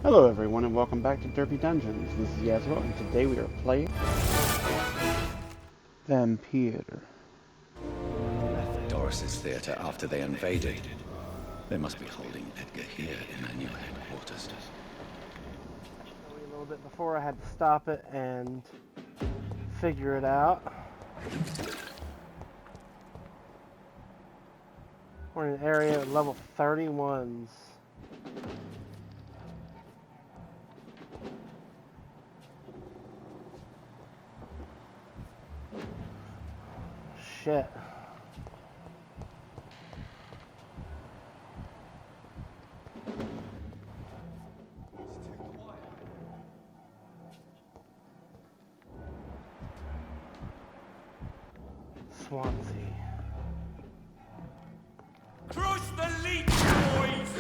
Hello everyone and welcome back to Derpy Dungeons. This is Yasro and today we are playing Vampyr. Left Doris's theater after they invaded. They must be holding Edgar here in their new headquarters. A little bit before I had to stop it and figure it out. We're in an area at level 31s. Shit. Swansea. Crush the leech, boys!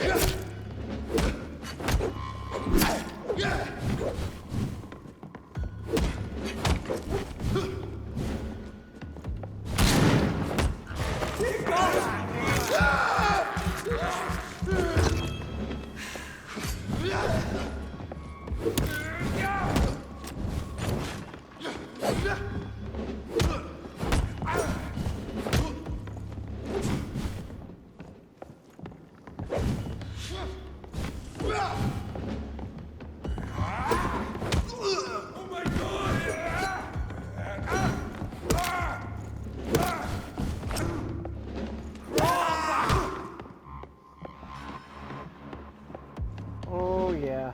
Oh my god! Oh yeah.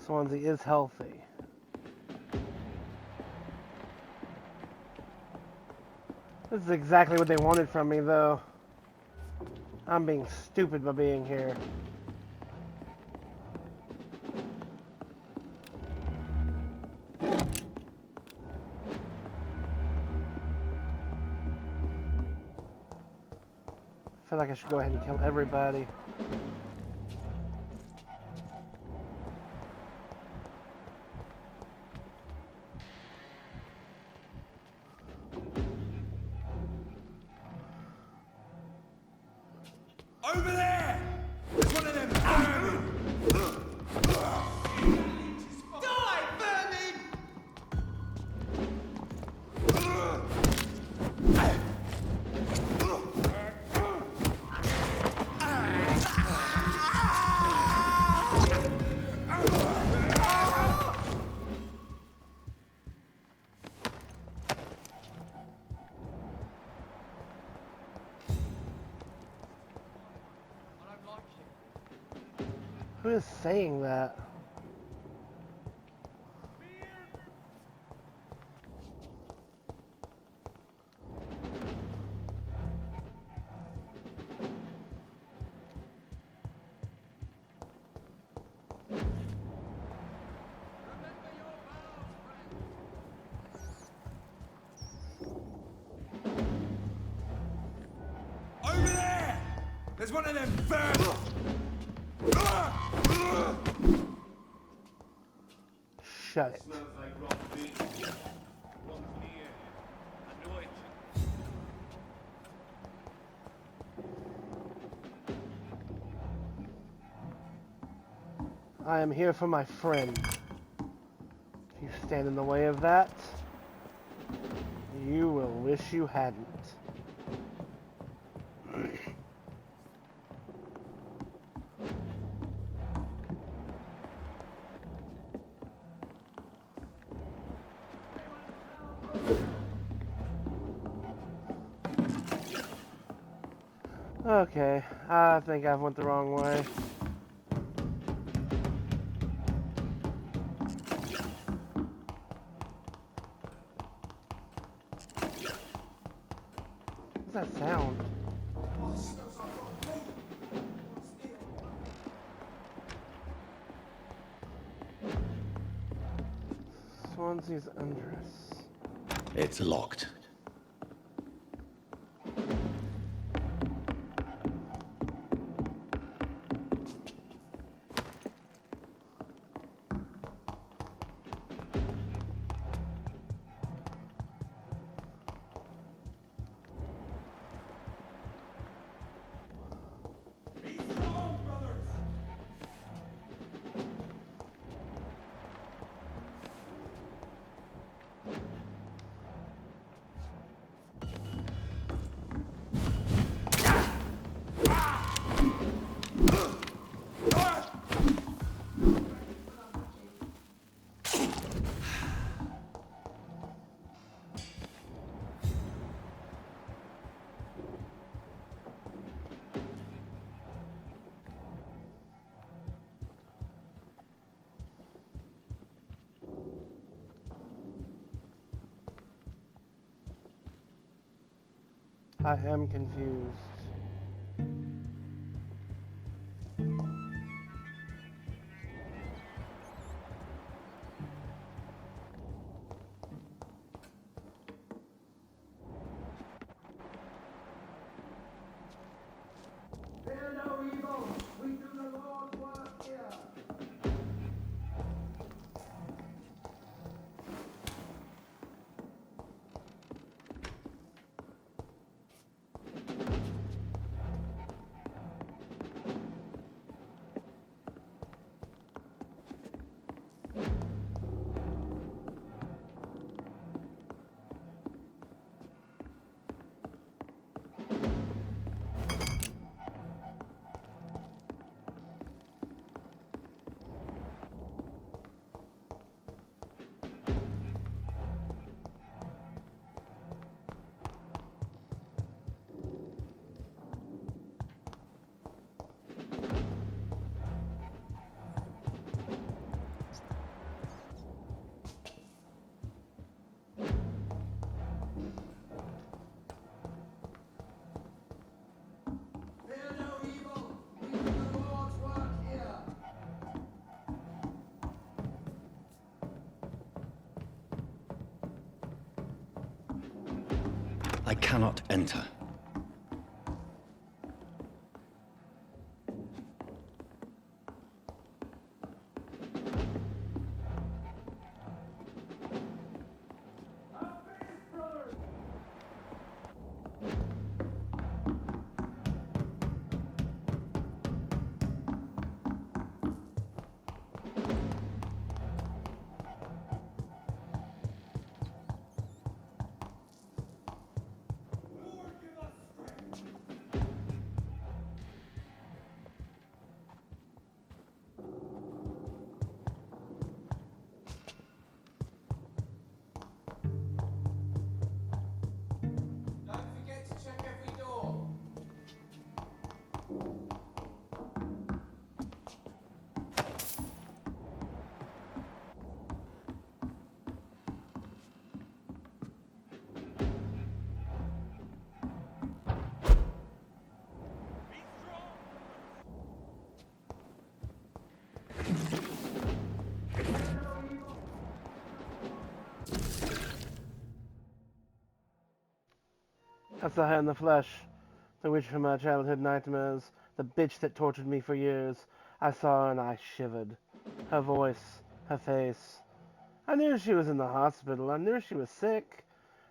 Swansea is healthy. This is exactly what they wanted from me, though. I'm being stupid by being here. I feel like I should go ahead and kill everybody. Over there! There's one of them vermin! Die, vermin! Who is saying that? Over there! There's one of them vermin! Shut it. Smells like raw meat. One's near. I know it. I am here for my friend. If you stand in the way of that, you will wish you hadn't. Okay, I think I went the wrong way. What's that sound? Swansea's undress. It's locked. Be strong, brothers! I am confused. Fear no evil. We do the Lord's work here. Fear no evil. We do the Lord's work here. I cannot enter. Lord, give us strength! Don't forget to check every door. Be strong! I saw her in the flesh. The witch from my childhood nightmares. The bitch that tortured me for years. I saw her and I shivered. Her voice. Her face. I knew she was in the hospital. I knew she was sick.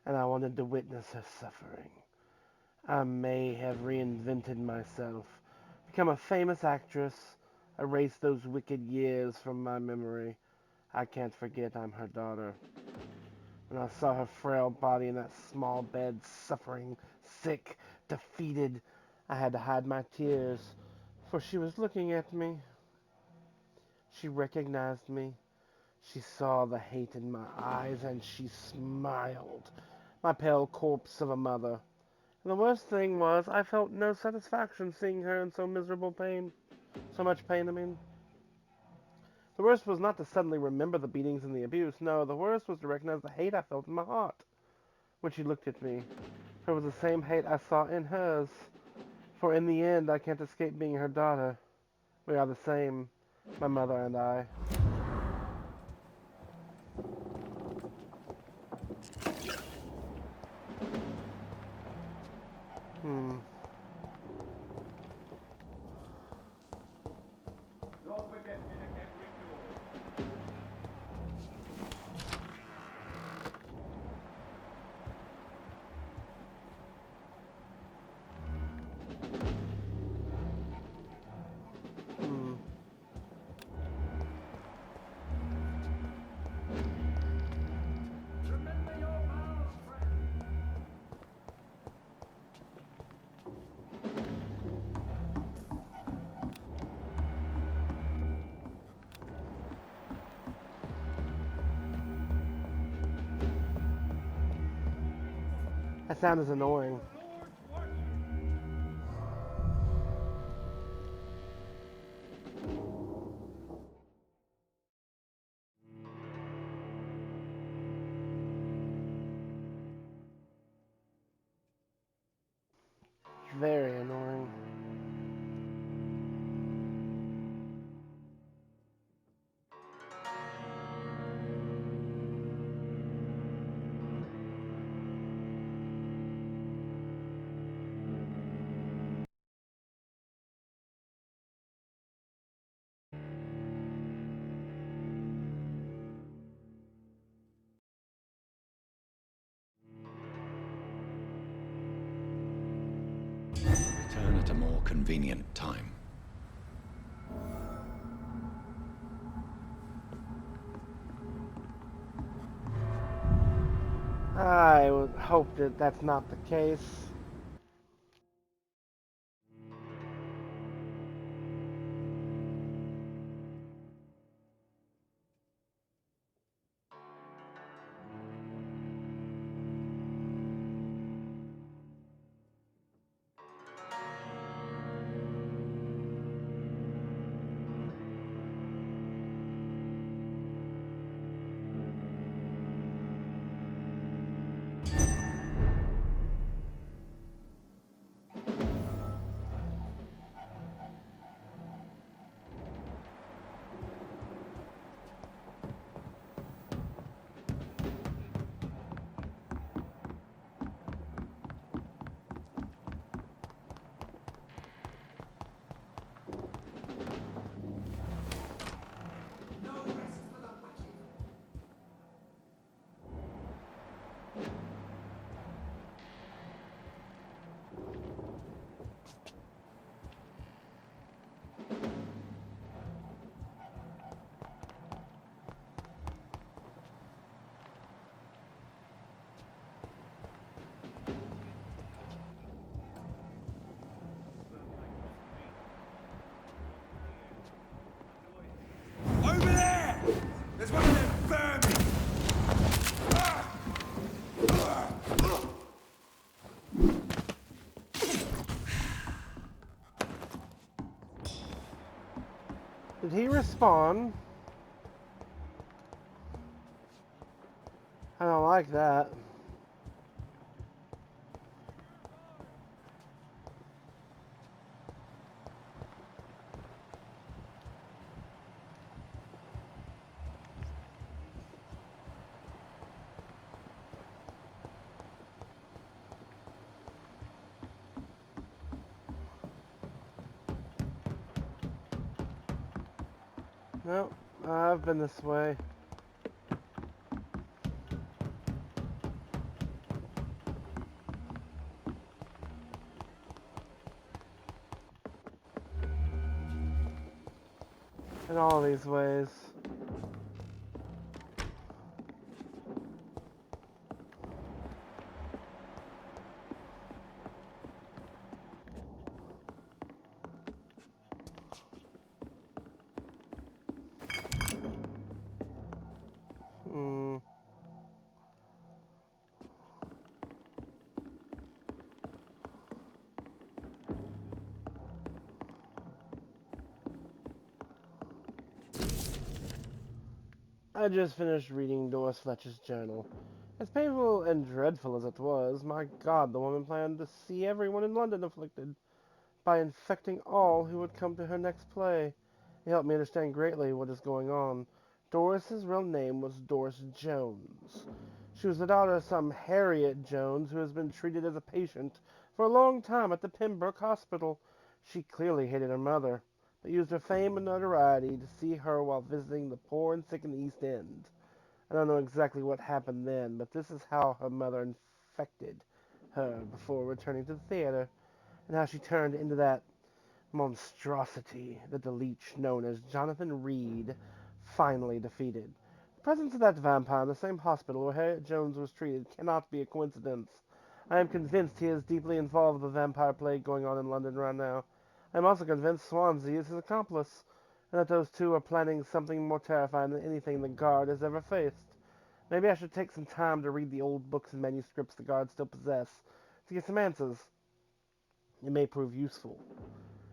And I wanted to witness her suffering. I may have reinvented myself. Become a famous actress. Erase those wicked years from my memory. I can't forget I'm her daughter. When I saw her frail body in that small bed, suffering, sick, defeated, I had to hide my tears, for she was looking at me. She recognized me. She saw the hate in my eyes, and she smiled. My pale corpse of a mother. And the worst thing was, I felt no satisfaction seeing her in so miserable pain. So much pain, I mean. The worst was not to suddenly remember the beatings and the abuse. No, the worst was to recognize the hate I felt in my heart when she looked at me. For it was the same hate I saw in hers. For in the end, I can't escape being her daughter. We are the same, my mother and I. Hmm. Don't forget to check every door. Hmm. Remember your vows, friend. That sound is annoying. The Lord's worship. Very annoying. Return at a more convenient time. I would hope that that's not the case. No rest for the wicked. Over there! There's one of them vermin! Did he respawn? I don't like that. Nope, I've been this way. In all these ways. Hmm. I just finished reading Doris Fletcher's journal. As painful and dreadful as it was, my God, the woman planned to see everyone in London afflicted by infecting all who would come to her next play. It helped me understand greatly what is going on. Doris's real name was Doris Jones. She was the daughter of some Harriet Jones who has been treated as a patient For a long time at the Pembroke Hospital, she clearly hated her mother, but used her fame and notoriety to see her while visiting the poor and sick in the East End. I don't know exactly what happened then, but this is how her mother infected her before returning to the theater, and how she turned into that monstrosity that the leech known as Jonathan Reed finally defeated. The presence of that vampire in the same hospital where Harriet Jones was treated cannot be a coincidence. I am convinced he is deeply involved with the vampire plague going on in London right now. I am also convinced Swansea is his accomplice, and that those two are planning something more terrifying than anything the Guard has ever faced. Maybe I should take some time to read the old books and manuscripts the Guard still possess, to get some answers. It may prove useful.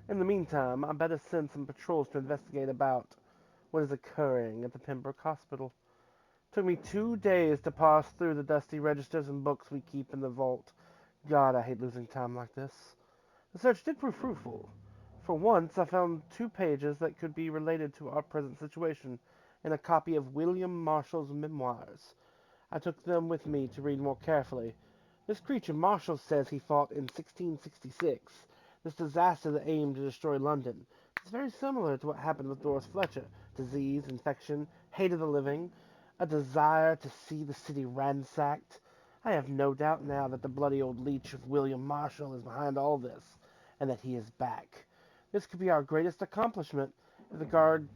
In the meantime, I better send some patrols to investigate about what is occurring at the Pembroke Hospital. It took me 2 days to parse through the dusty registers and books we keep in the vault. God, I hate losing time like this. The search did prove fruitful. For once, I found 2 pages that could be related to our present situation in a copy of William Marshall's memoirs. I took them with me to read more carefully. This creature Marshall says he fought in 1666, this disaster that aimed to destroy London. It's very similar to what happened with Doris Fletcher. Disease, infection, hate of the living, a desire to see the city ransacked. I have no doubt now that the bloody old leech of William Marshall is behind all this, and that he is back. This could be our greatest accomplishment, if the Guard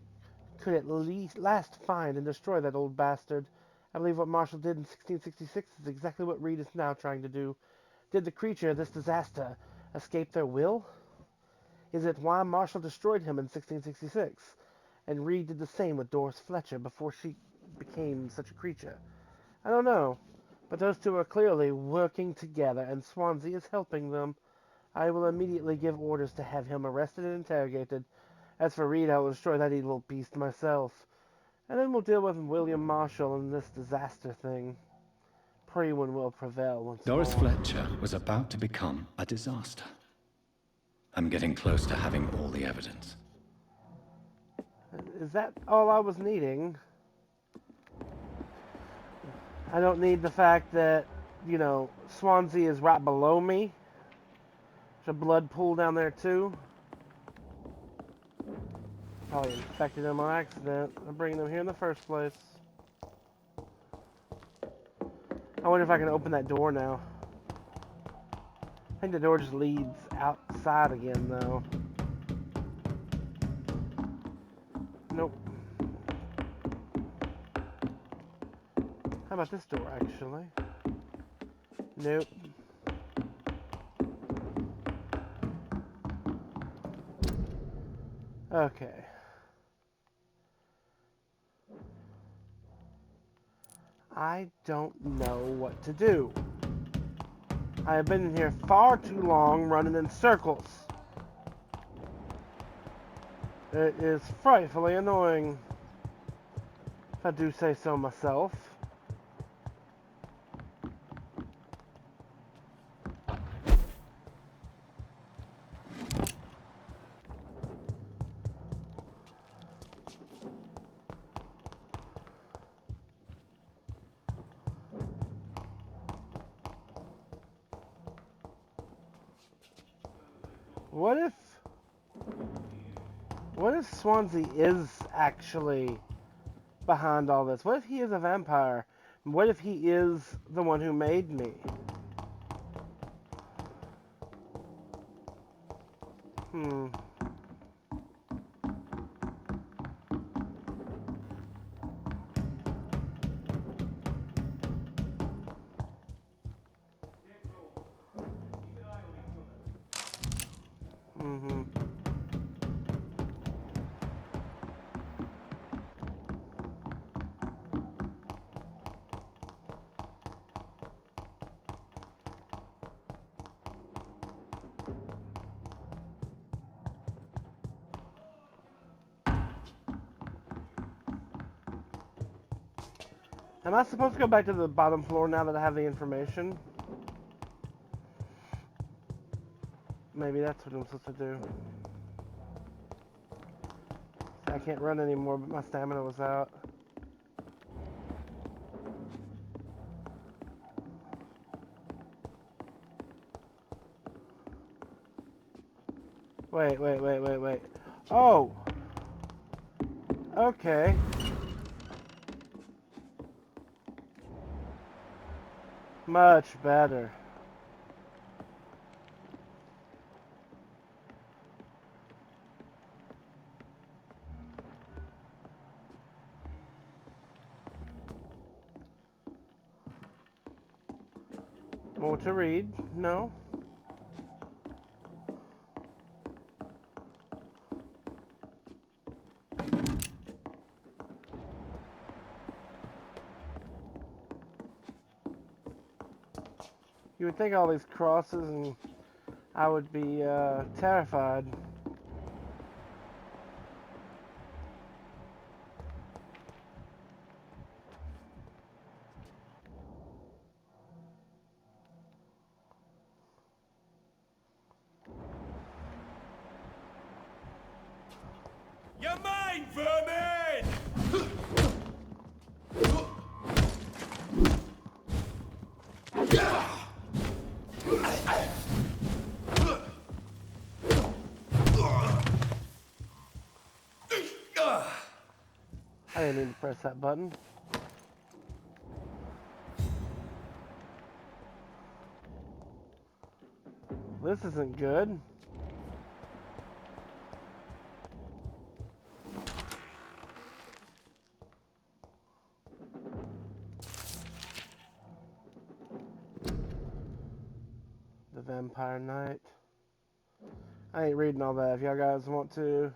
could at last find and destroy that old bastard. I believe what Marshall did in 1666 is exactly what Reed is now trying to do. Did the creature, this disaster, escape their will? Is it why Marshall destroyed him in 1666, and Reed did the same with Doris Fletcher before she became such a creature? I don't know, but those two are clearly working together, and Swansea is helping them. I will immediately give orders to have him arrested and interrogated. As for Reed, I will destroy that evil beast myself. And then we'll deal with William Marshall and this disaster thing. Pray one will prevail once Doris more. Fletcher was about to become a disaster. I'm getting close to having all the evidence. Is that all I was needing? I don't need the fact that, Swansea is right below me. There's a blood pool down there too. Probably infected them on accident. I'm bringing them here in the first place. I wonder if I can open that door now. I think the door just leads outside again, though. Nope. How about this door, actually? Nope. Okay. I don't know what to do. I have been in here far too long running in circles. It is frightfully annoying, if I do say so myself. What if Swansea is actually behind all this? What if he is a vampire? What if he is the one who made me? Hmm. Mm-hmm. Am I supposed to go back to the bottom floor now that I have the information? Maybe that's what I'm supposed to do. I can't run anymore, but my stamina was out. Wait. Oh! Okay. Much better. More to read? No? You would think all these crosses and I would be terrified. You're mine, vermin! I didn't mean to press that button. This isn't good. The Vampire Knight. I ain't reading all that. If y'all guys want to,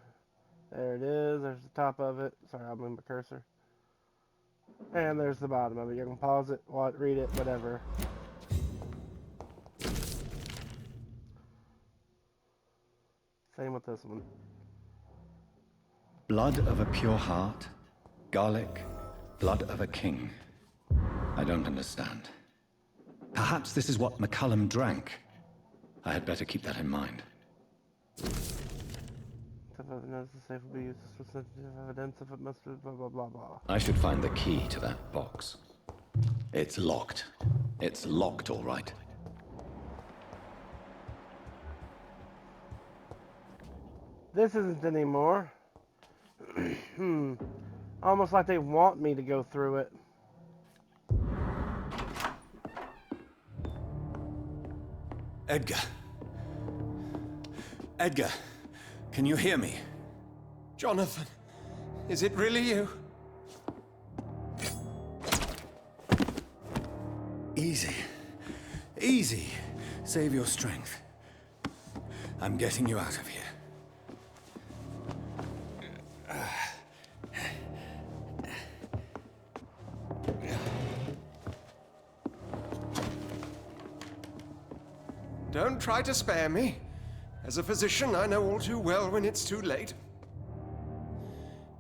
there it is. There's the top of it. Sorry, I'll move my cursor. And there's the bottom of it. You can pause it, read it, whatever. Same with this one. Blood of a pure heart, garlic, blood of a king. I don't understand. Perhaps this is what McCullum drank. I had better keep that in mind. Notice the safe will be used as sensitive evidence if it must be blah blah blah blah. I should find the key to that box. It's locked. It's locked, all right. This isn't anymore. Almost like they want me to go through it. Edgar. Edgar, can you hear me? Jonathan, is it really you? Easy. Easy. Save your strength. I'm getting you out of here. Don't try to spare me. As a physician, I know all too well when it's too late.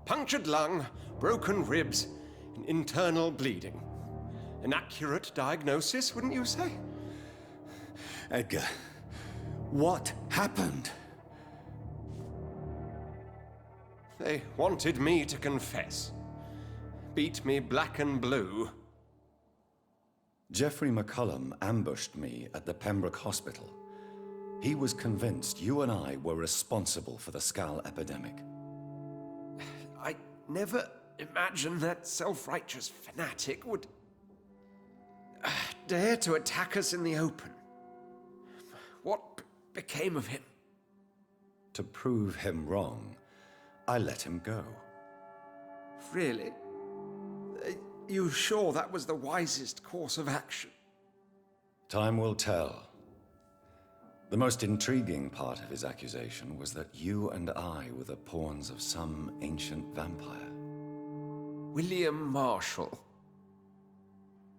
Punctured lung, broken ribs, and internal bleeding. An accurate diagnosis, wouldn't you say? Edgar, what happened? They wanted me to confess. Beat me black and blue. Jeffrey McCullum ambushed me at the Pembroke Hospital. He was convinced you and I were responsible for the Skal epidemic. I never imagined that self-righteous fanatic would dare to attack us in the open. What became of him? To prove him wrong, I let him go. Really? You sure that was the wisest course of action? Time will tell. The most intriguing part of his accusation was that you and I were the pawns of some ancient vampire. William Marshall.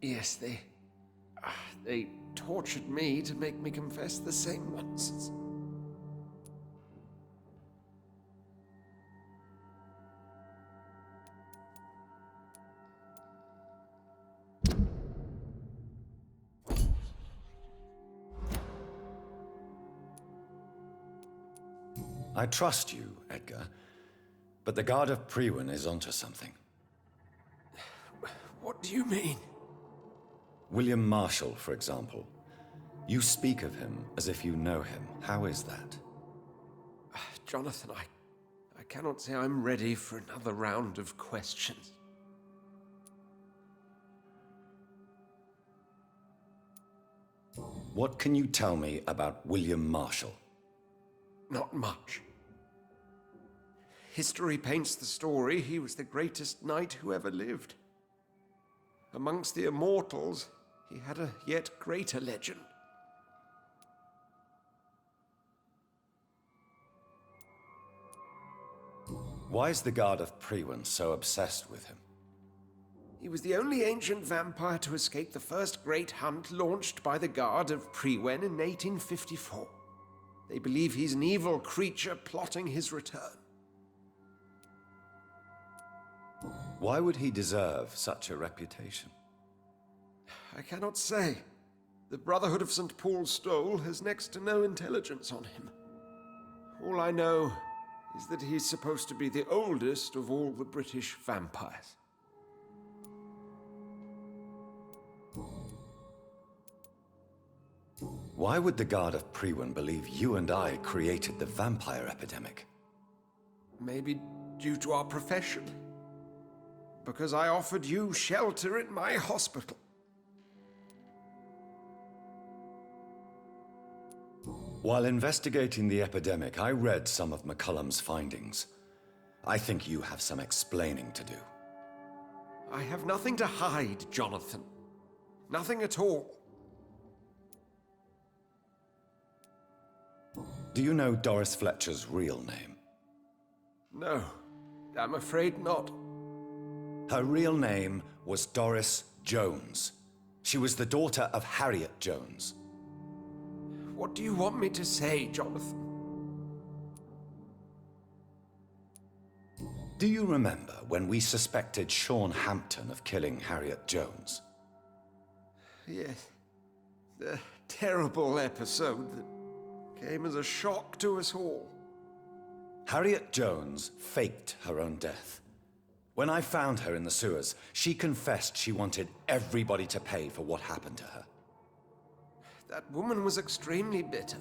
Yes, they tortured me to make me confess the same nonsense. I trust you, Edgar, but the Guard of Priwen is onto something. What do you mean? William Marshall, for example. You speak of him as if you know him. How is that? Jonathan, I cannot say I'm ready for another round of questions. What can you tell me about William Marshall? Not much. History paints the story he was the greatest knight who ever lived. Amongst the immortals, he had a yet greater legend. Why is the Guard of Priwen so obsessed with him? He was the only ancient vampire to escape the first great hunt launched by the Guard of Priwen in 1854. They believe he's an evil creature plotting his return. Why would he deserve such a reputation? I cannot say. The Brotherhood of St. Paul's Stole has next to no intelligence on him. All I know is that he's supposed to be the oldest of all the British vampires. Why would the Guard of Priwen believe you and I created the vampire epidemic? Maybe due to our profession. Because I offered you shelter in my hospital. While investigating the epidemic, I read some of McCullum's findings. I think you have some explaining to do. I have nothing to hide, Jonathan. Nothing at all. Do you know Doris Fletcher's real name? No, I'm afraid not. Her real name was Doris Jones. She was the daughter of Harriet Jones. What do you want me to say, Jonathan? Do you remember when we suspected Sean Hampton of killing Harriet Jones? Yes. The terrible episode that came as a shock to us all. Harriet Jones faked her own death. When I found her in the sewers, she confessed she wanted everybody to pay for what happened to her. That woman was extremely bitter,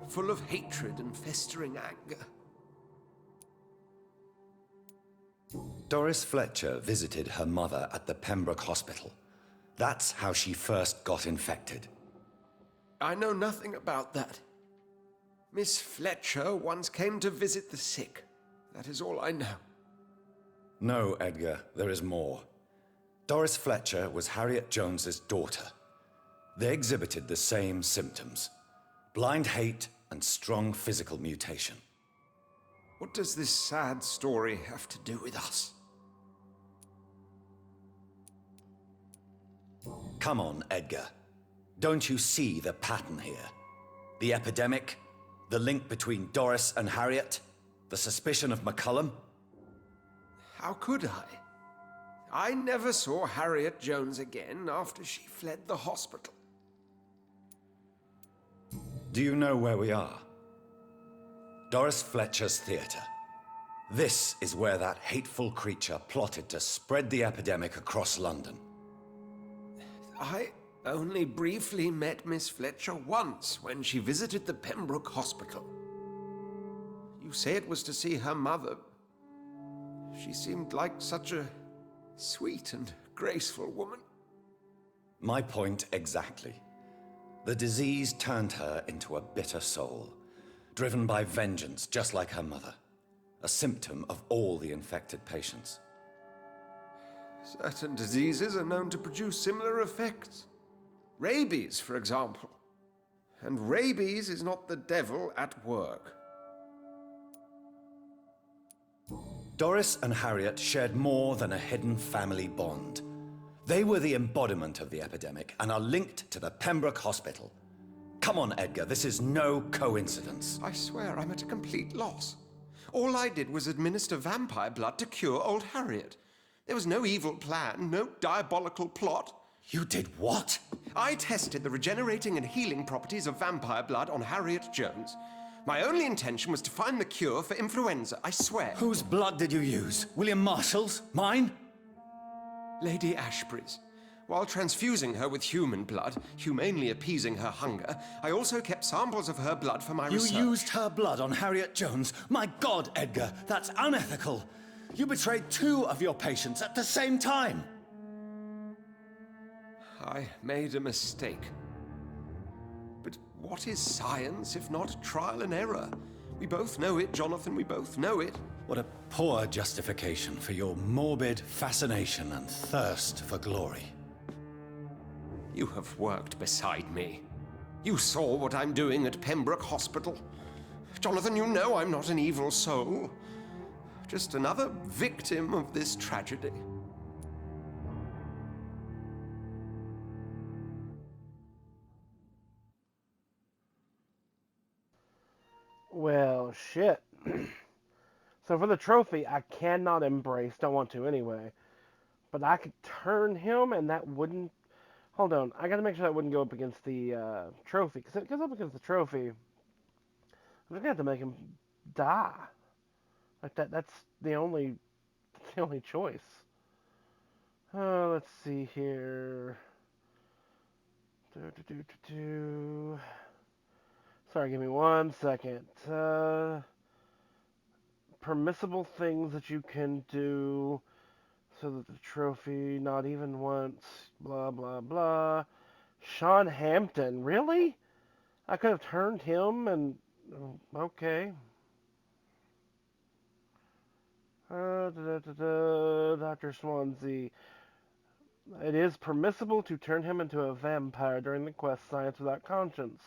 full of hatred and festering anger. Doris Fletcher visited her mother at the Pembroke Hospital. That's how she first got infected. I know nothing about that. Miss Fletcher once came to visit the sick. That is all I know. No, Edgar, there is more. Doris Fletcher was Harriet Jones's daughter. They exhibited the same symptoms: blind hate and strong physical mutation. What does this sad story have to do with us? Come on, Edgar. Don't you see the pattern here? The epidemic, the link between Doris and Harriet, the suspicion of McCullum? How could I? I never saw Harriet Jones again after she fled the hospital. Do you know where we are? Doris Fletcher's theatre. This is where that hateful creature plotted to spread the epidemic across London. I only briefly met Miss Fletcher once when she visited the Pembroke Hospital. You say it was to see her mother. She seemed like such a sweet and graceful woman. My point exactly. The disease turned her into a bitter soul, driven by vengeance just like her mother. A symptom of all the infected patients. Certain diseases are known to produce similar effects. Rabies, for example. And rabies is not the devil at work. Doris and Harriet shared more than a hidden family bond. They were the embodiment of the epidemic and are linked to the Pembroke Hospital. Come on, Edgar, this is no coincidence. I swear I'm at a complete loss. All I did was administer vampire blood to cure old Harriet. There was no evil plan, no diabolical plot. You did what? I tested the regenerating and healing properties of vampire blood on Harriet Jones. My only intention was to find the cure for influenza, I swear. Whose blood did you use? William Marshall's? Mine? Lady Ashbury's. While transfusing her with human blood, humanely appeasing her hunger, I also kept samples of her blood for my You research. used her blood on Harriet Jones. My God, Edgar, that's unethical. You betrayed 2 of your patients at the same time. I made a mistake. But what is science if not trial and error? We both know it, Jonathan, we both know it. What a poor justification for your morbid fascination and thirst for glory. You have worked beside me. You saw what I'm doing at Pembroke Hospital. Jonathan, you know I'm not an evil soul. Just another victim of this tragedy. Well, shit. So for the trophy, I cannot embrace. Don't want to anyway. But I could turn him, and that wouldn't. Hold on. I gotta make sure that wouldn't go up against the trophy. Because if it goes up against the trophy, I'm just gonna have to make him die. Like that. That's the only choice. Let's see here. Sorry, give me 1 second. Permissible things that you can do so that the trophy, not even once, blah, blah, blah. Sean Hampton, really? I could have turned him and... Okay. Dr. Swansea. It is permissible to turn him into a vampire during the quest Science Without Conscience,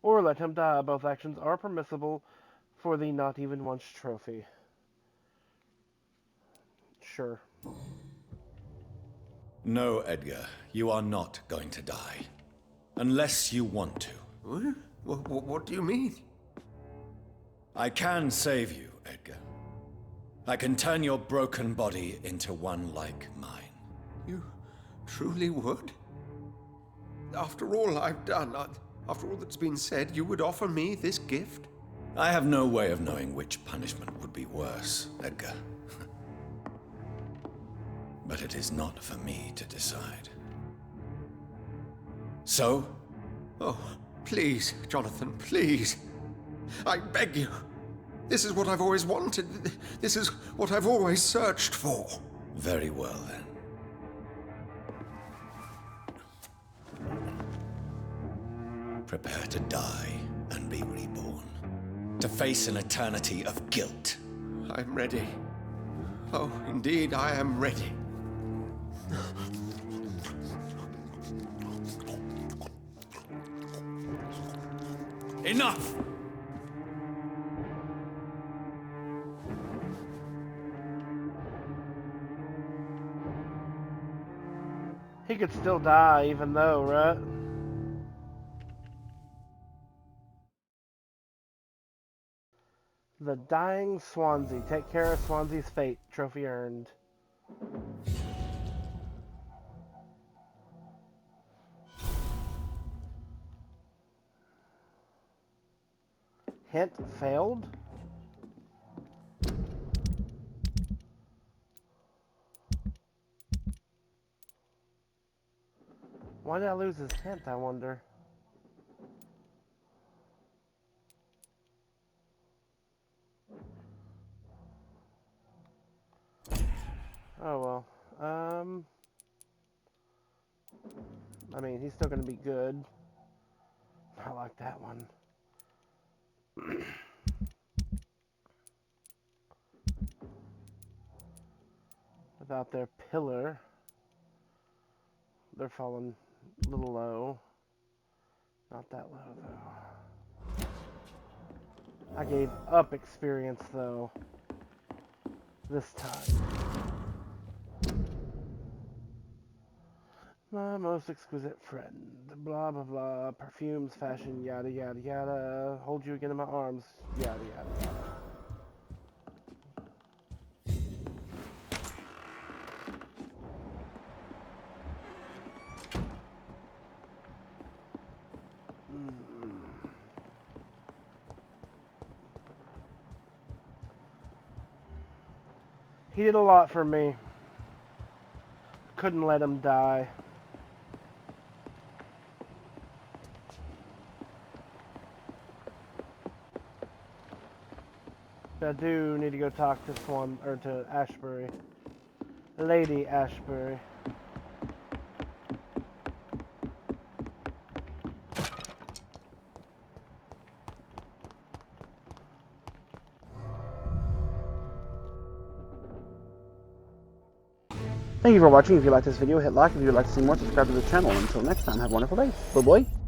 or let him die. Both actions are permissible for the Not Even Once trophy. Sure. No, Edgar, you are not going to die. Unless you want to. What do you mean? I can save you, Edgar. I can turn your broken body into one like mine. You truly would? After all I've done, after all that's been said, you would offer me this gift? I have no way of knowing which punishment would be worse, Edgar. But it is not for me to decide. So? Oh, please, Jonathan, please. I beg you. This is what I've always wanted. This is what I've always searched for. Very well, then. Prepare to die and be reborn. To face an eternity of guilt. I'm ready. Oh, indeed, I am ready. Enough! He could still die even though, right? The Dying Swansea. Take care of Swansea's fate. Trophy earned. Hint failed? Why did I lose his hint, I wonder? Oh well. I mean, he's still gonna be good. I like that one. Without their pillar, they're falling a little low. Not that low, though. I gave up experience, though. This time. My most exquisite friend. Blah, blah, blah. Perfumes, fashion, yada, yada, yada. Hold you again in my arms. Yada, yada, yada. He did a lot for me. Couldn't let him die. I do need to go talk to to Ashbury. Lady Ashbury. Thank you for watching. If you liked this video, hit like. If you would like to see more, subscribe to the channel. Until next time, have a wonderful day. Bye-bye.